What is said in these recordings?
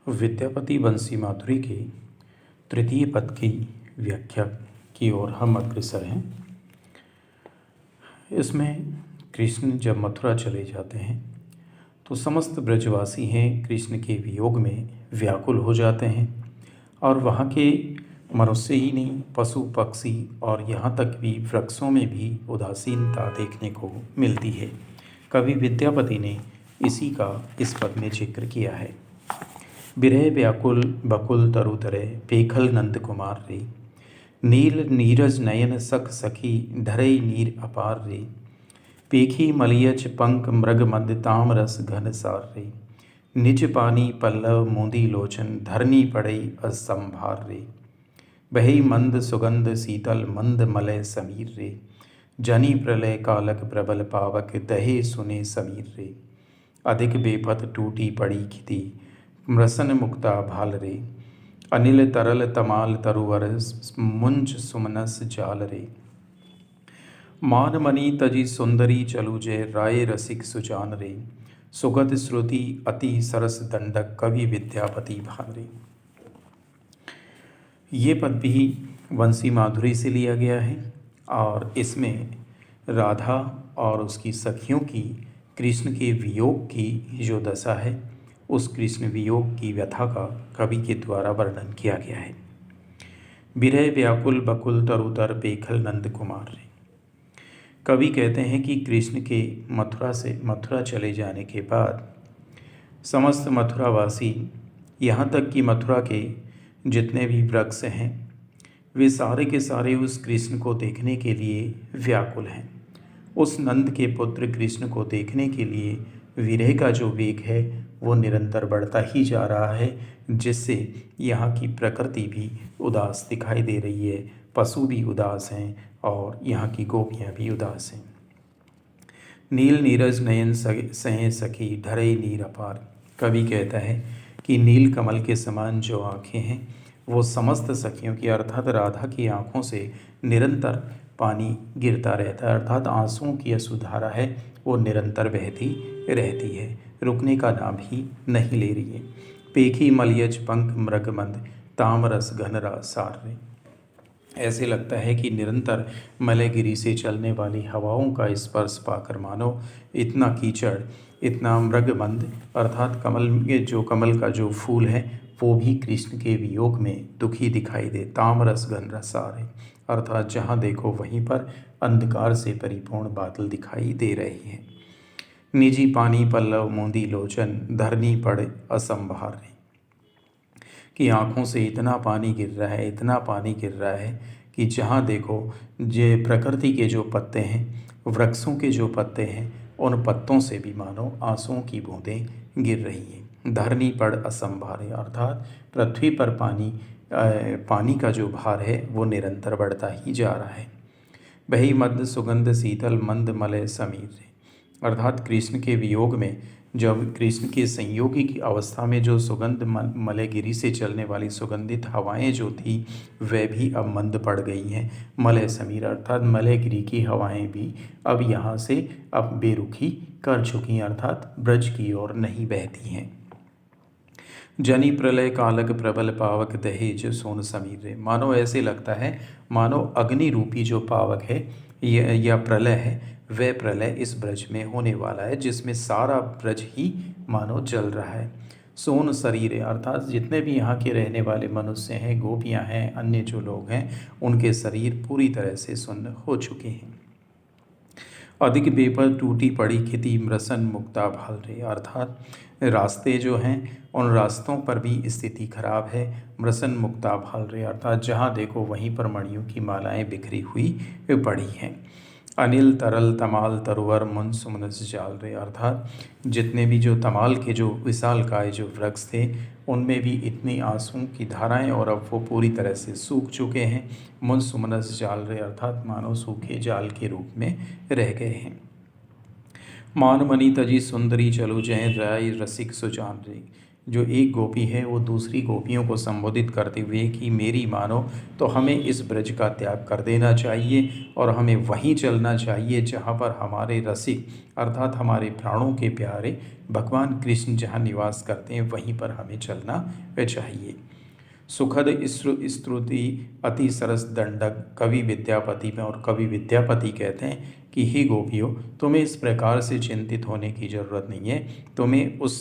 विद्यापति बंसी माधुरी के तृतीय पद की व्याख्या की ओर हम अग्रसर हैं। इसमें कृष्ण जब मथुरा चले जाते हैं तो समस्त ब्रजवासी हैं कृष्ण के वियोग में व्याकुल हो जाते हैं और वहाँ के मनुष्य ही नहीं, पशु पक्षी और यहाँ तक भी वृक्षों में भी उदासीनता देखने को मिलती है। कवि विद्यापति ने इसी का इस पद में जिक्र किया है। बिरह व्याकुल बकुल तरुतरे पेखल नंद कुमार रे, नील नीरज नयन सख सखी धरई नीर अपार रे, पेखी मलियच पंक मृग मद ताम रस घन सार रे, निज पानी पल्लव मूंदी लोचन धरनी पड़ई असंभार रे, बही मंद सुगंध शीतल मंद मलय समीर रे, जनी प्रलय कालक प्रबल पावक दहे सुने समीर रे, अधिक बेपत टूटी पड़ी खिति मृसन मुक्ता भाल रे, अनिल तरल तमाल तरुवर मुंज सुमनस जाल रे, मान मणि तजी सुंदरी चलु जय राय रसिक सुजान रे, सुगत श्रुति अति सरस दंडक कवि विद्यापति भाल रे। ये पद भी बंसी माधुरी से लिया गया है और इसमें राधा और उसकी सखियों की कृष्ण के वियोग की जो दशा है उस कृष्ण वियोग की व्यथा का कवि के द्वारा वर्णन किया गया है। बिरह व्याकुल बकुल तरुतर पेखल नंद कुमार रे। कवि कहते हैं कि कृष्ण के मथुरा चले जाने के बाद समस्त मथुरावासी, यहाँ तक कि मथुरा के जितने भी वृक्ष हैं वे सारे के सारे उस कृष्ण को देखने के लिए व्याकुल हैं। उस नंद के पुत्र कृष्ण को देखने के लिए विरह का जो वेग है वो निरंतर बढ़ता ही जा रहा है, जिससे यहाँ की प्रकृति भी उदास दिखाई दे रही है, पशु भी उदास हैं और यहाँ की गोपियाँ भी उदास हैं। नील नीरज नयन सहे सखी ढरे नीर अपार। कवि कहता है कि नील कमल के समान जो आँखें हैं वो समस्त सखियों की अर्थात राधा की आँखों से निरंतर पानी गिरता रहता है, अर्थात आंसुओं की असुधारा है वो निरंतर बहती रहती है, रुकने का नाम ही नहीं ले रही है। पेखी मलियज पंख मृगमंद तामरस घनरा सार रे। ऐसे लगता है कि निरंतर मलयगिरी से चलने वाली हवाओं का स्पर्श पाकर मानो इतना कीचड़, इतना मृगमंद अर्थात कमल का जो फूल है वो भी कृष्ण के वियोग में दुखी दिखाई दे। तामरस घन रसारे अर्थात जहाँ देखो वहीं पर अंधकार से परिपूर्ण बादल दिखाई दे रहे हैं। निजी पानी पल्लव मूंदी लोचन धरनी पड़े असंभार रे, कि आँखों से इतना पानी गिर रहा है, इतना पानी गिर रहा है कि जहाँ देखो जे प्रकृति के जो पत्ते हैं, वृक्षों के जो पत्ते हैं, उन पत्तों से भी मानो आंसुओं की बूंदें गिर रही हैं। धरनी पड़ असंभार अर्थात पृथ्वी पर पानी का जो भार है वो निरंतर बढ़ता ही जा रहा है। बही मद सुगंध शीतल मंद मलय समीर अर्थात कृष्ण के वियोग में जब कृष्ण के संयोगी की अवस्था में जो सुगंध मलयगिरी से चलने वाली सुगंधित हवाएं जो थी वह भी अब मंद पड़ गई हैं। मलय समीर अर्थात मलयगिरी की हवाएं भी अब यहाँ से अब बेरुखी कर चुकी हैं, अर्थात ब्रज की ओर नहीं बहती हैं। जनी प्रलय कालक प्रबल पावक दहेज सोन समीर रे। मानो ऐसे लगता है मानो अग्नि रूपी जो पावक है या प्रलय है वह प्रलय इस ब्रज में होने वाला है, जिसमें सारा ब्रज ही मानो जल रहा है। सोन शरीर अर्थात जितने भी यहाँ के रहने वाले मनुष्य हैं, गोपियाँ हैं, अन्य जो लोग हैं उनके शरीर पूरी तरह से सुन्न हो चुके हैं। अधिक बेपर टूटी पड़ी खिति मृसन मुक्ता भाल रे अर्थात रास्ते जो हैं उन रास्तों पर भी स्थिति खराब है। मृसन मुक्ता भाल रे अर्थात जहाँ देखो वहीं पर मणियों की मालाएं बिखरी हुई पड़ी हैं। अनिल तरल तमाल तरुवर मुन सुमनस जाल रे अर्थात जितने भी जो तमाल के जो विशालकाय जो वृक्ष थे उनमें भी इतनी आंसुओं की धाराएं और अब वो पूरी तरह से सूख चुके हैं। मुन सुमनस जाल रे अर्थात मानो सूखे जाल के रूप में रह गए हैं। मान मणि तजी सुंदरी चलो जय राय रसिक सुजान रे, जो एक गोपी है वो दूसरी गोपियों को संबोधित करते हुए कि मेरी मानो तो हमें इस ब्रज का त्याग कर देना चाहिए और हमें वहीं चलना चाहिए जहाँ पर हमारे रसिक अर्थात हमारे प्राणों के प्यारे भगवान कृष्ण जहाँ निवास करते हैं वहीं पर हमें चलना चाहिए। सुखद स्तुति अति सरस दंडक कवि विद्यापति में, और कवि विद्यापति कहते हैं कि हे गोपियों, तुम्हें इस प्रकार से चिंतित होने की जरूरत नहीं है। तुम्हें उस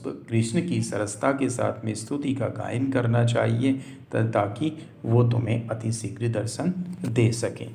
कृष्ण की सरसता के साथ में स्तुति का गायन करना चाहिए ताकि वो तुम्हें अति शीघ्र दर्शन दे सकें।